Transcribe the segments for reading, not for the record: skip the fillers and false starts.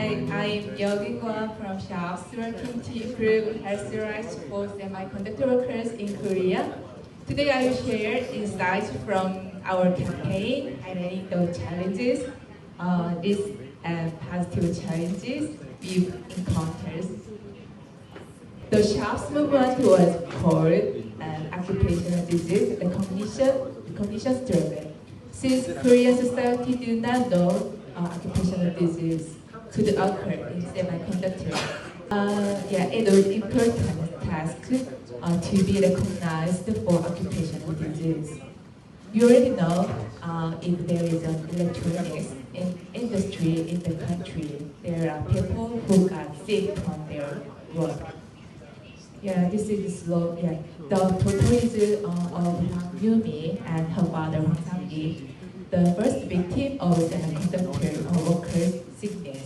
Hi, I'm Yeong-in from Shops working to improve health rights for semiconductor workers in Korea. Today I will share insights from our campaign highlighting those challenges, these positive challenges we've encountered. The Shops movement was called occupational disease recognition struggle. Since Korean society did not know occupational disease could occur in semiconductor, it was important task to be recognized for occupational disease. You already know if there is an electronics industry in the country, there are people who got sick from their work. This is slow. The photo is of Hwang Yumi and her father Hwang Sang-gi, the first victim of semiconductor workers' sickness.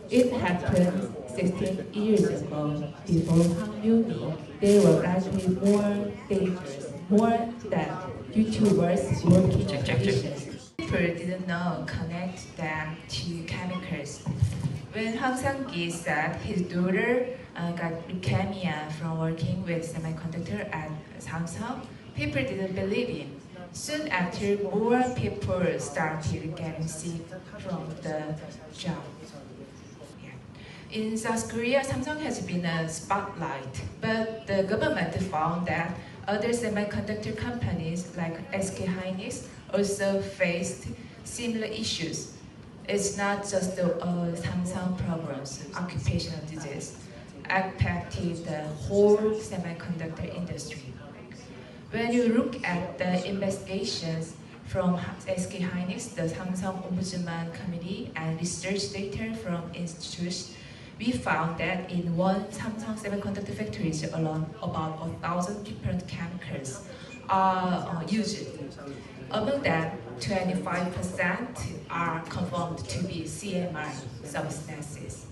It happened 16 years ago. Before Hwang Yumi, they were gradually more dangerous, more death due to worse working conditions. People didn't know connect them to chemicals. When Hwang Sang-gi said his daughter got leukemia from working with semiconductor at Samsung, people didn't believe him. Soon after, more people started getting sick from the job. In South Korea, Samsung has been a spotlight, but the government found that other semiconductor companies like SK Hynix also faced similar issues. It's not just the Samsung problems. Occupational disease affected the whole semiconductor industry. When you look at the investigations from SK Hynix, the Samsung Ombudsman Committee, and research data from institutes, we found that in one Samsung semiconductor factories alone, about 1,000 different chemicals are used. Among them, 25% are confirmed to be CMR substances.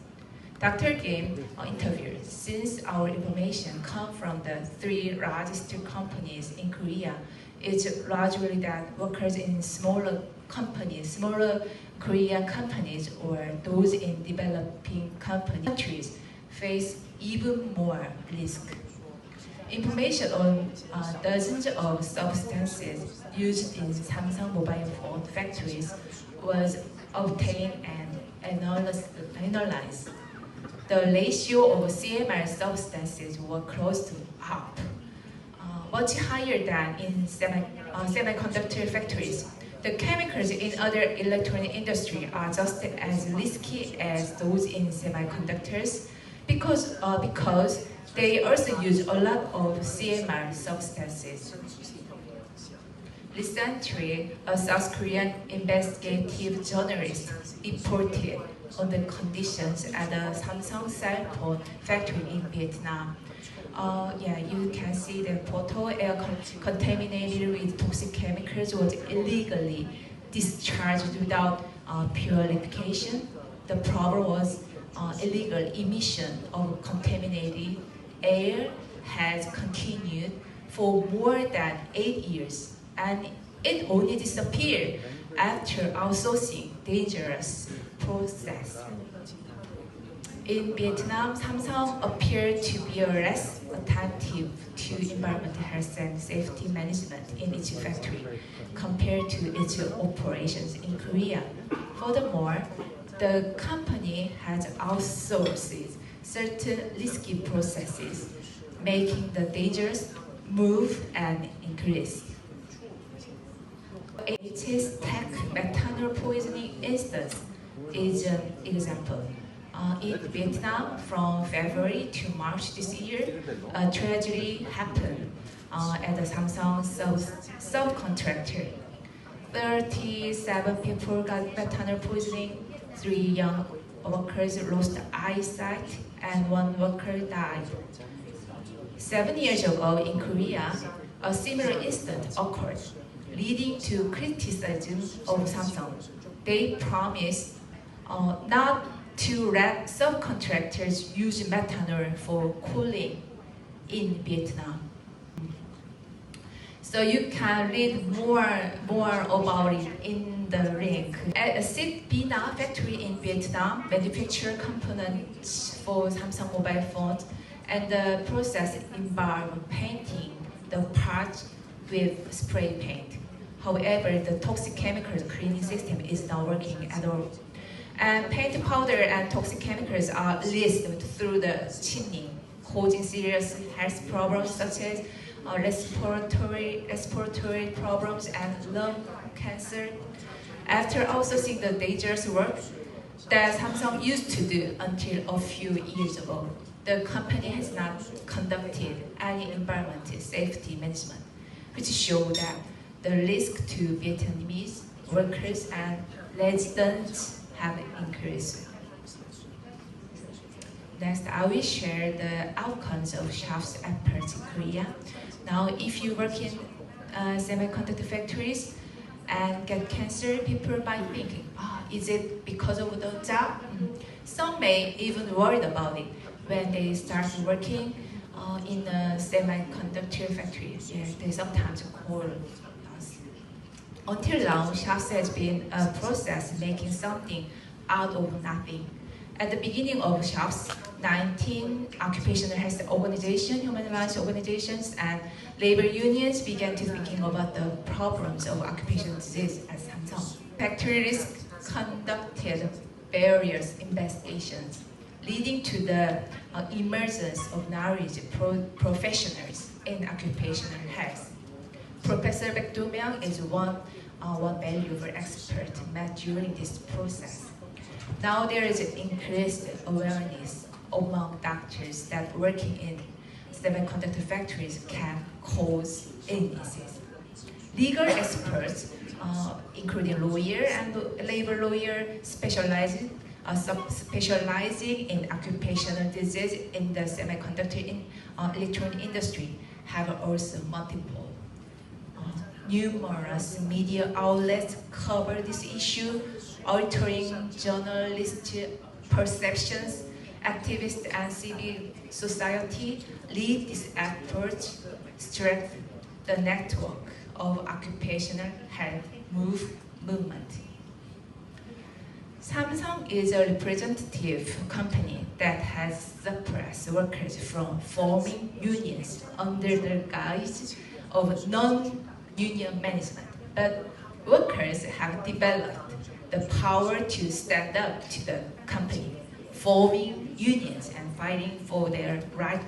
Dr. Kim interviewed, since our information comes from the 3 largest companies in Korea, it's largely that workers in smaller companies, smaller Korean companies, or those in developing countries face even more risk. Information on dozens of substances used in Samsung mobile phone factories was obtained and analyzed. The ratio of CMR substances were close to half, much higher than in semiconductor factories. The chemicals in other electronic industry are just as risky as those in semiconductors because they also use a lot of CMR substances. Recently, a South Korean investigative journalist reported on the conditions at a Samsung cell phone factory in Vietnam. You can see the photo. Air contaminated with toxic chemicals was illegally discharged without purification. The problem was illegal emission of contaminated air has continued for more than 8 years, and it only disappeared after outsourcing dangerous process. In Vietnam, Samsung appeared to be less attentive to environmental health and safety management in its factory compared to its operations in Korea. Furthermore, the company has outsourced certain risky processes, making the dangers move and increase. HS Tech methanol poisoning instance is an example. In Vietnam, from February to March this year, a tragedy happened at the Samsung subcontractor. 37 people got methanol poisoning, 3 young workers lost eyesight, and 1 worker died. 7 years ago in Korea, a similar incident occurred, leading to criticism of Samsung. They promised not to let subcontractors use methanol for cooling in Vietnam. So you can read more about it in the link. At a Bina factory in Vietnam manufacture components for Samsung mobile phones, and the process involves painting the parts with spray paint. However, the toxic chemicals cleaning system is not working at all. And paint powder and toxic chemicals are released through the chimney, causing serious health problems such as respiratory problems and lung cancer. After also seeing the dangerous work that Samsung used to do until a few years ago, the company has not conducted any environmental safety management, which show that the risk to Vietnamese workers and residents have increased. Next, I will share the outcomes of Sharp's efforts in Korea. Now, if you work in semiconductor factories and get cancer, people might think, is it because of the job? Some may even worry about it when they start working in a semiconductor factory. Yeah, they sometimes call us. Until now, Sharp has been a process making something out of nothing. At the beginning of Sharp's, 19 occupational health organizations, human rights organizations, and labor unions began to thinking about the problems of occupational disease at Samsung. Factories conducted various investigations, leading to the emergence of knowledge professionals in occupational health. Professor Baek Do-myung is one valuable expert met during this process. Now there is increased awareness among doctors that working in semiconductor factories can cause illnesses. Legal experts, including lawyer and labor lawyer, specializing in occupational disease in the semiconductor electronic industry, have also multiple. Numerous media outlets cover this issue, altering journalist perceptions. Activists and civil society lead this effort to strengthen the network of occupational health movement. Samsung is a representative company that has suppressed workers from forming unions under the guise of non-union management, but workers have developed the power to stand up to the company, forming unions and fighting for their right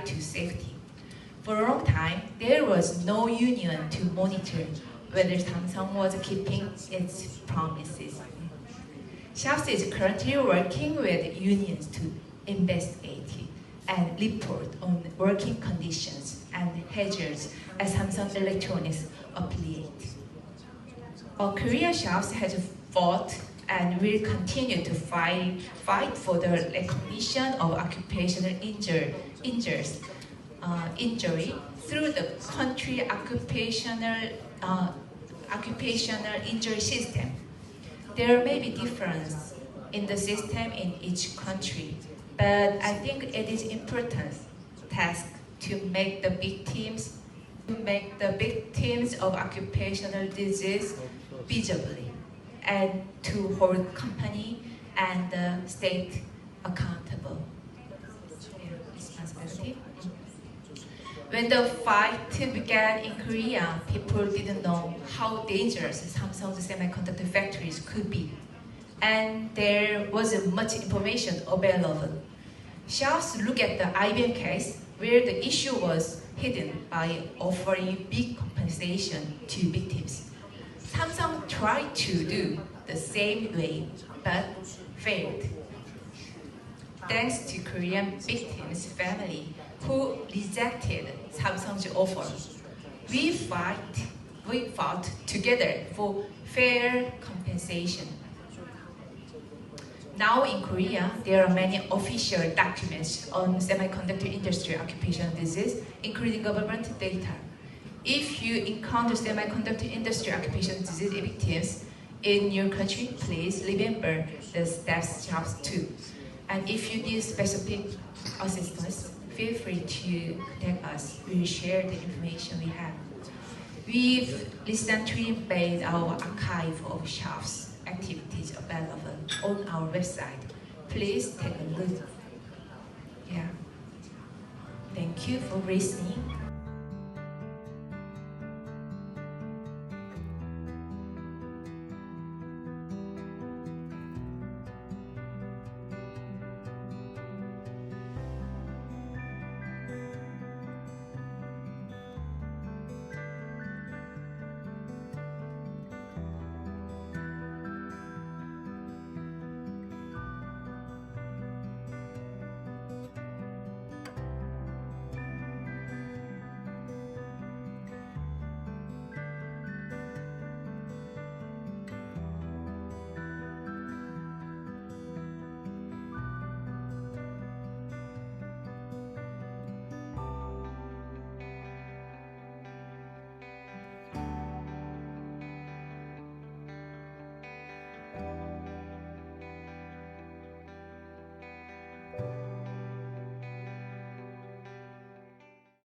to safety. For a long time, there was no union to monitor whether Samsung was keeping its promises. Sharp is currently working with unions to investigate and report on working conditions and hazards at Samsung Electronics affiliate. Korea Sharp has fought and will continue to fight for the recognition of occupational injury through the country occupational injury system. There may be difference in the system in each country, but I think it is important task to make the victims of occupational disease visibly, and to hold company and the state accountable. Responsibility. When the fight began in Korea, people didn't know how dangerous Samsung's semiconductor factories could be, and there wasn't much information available. Sharp looked at the IBM case, where the issue was hidden by offering big compensation to victims. Samsung tried to do the same way, but failed. Thanks to Korean victims' family who rejected Samsung's offer, we fought together for fair compensation. Now in Korea, there are many official documents on semiconductor industry occupational disease, including government data. If you encounter semiconductor industry occupational disease victims in your country, please remember the steps Sharp took. And if you need specific assistance, feel free to contact us. We will share the information we have. We've recently made our archive of SHARP's activities available on our website. Please take a look. Yeah. Thank you for listening.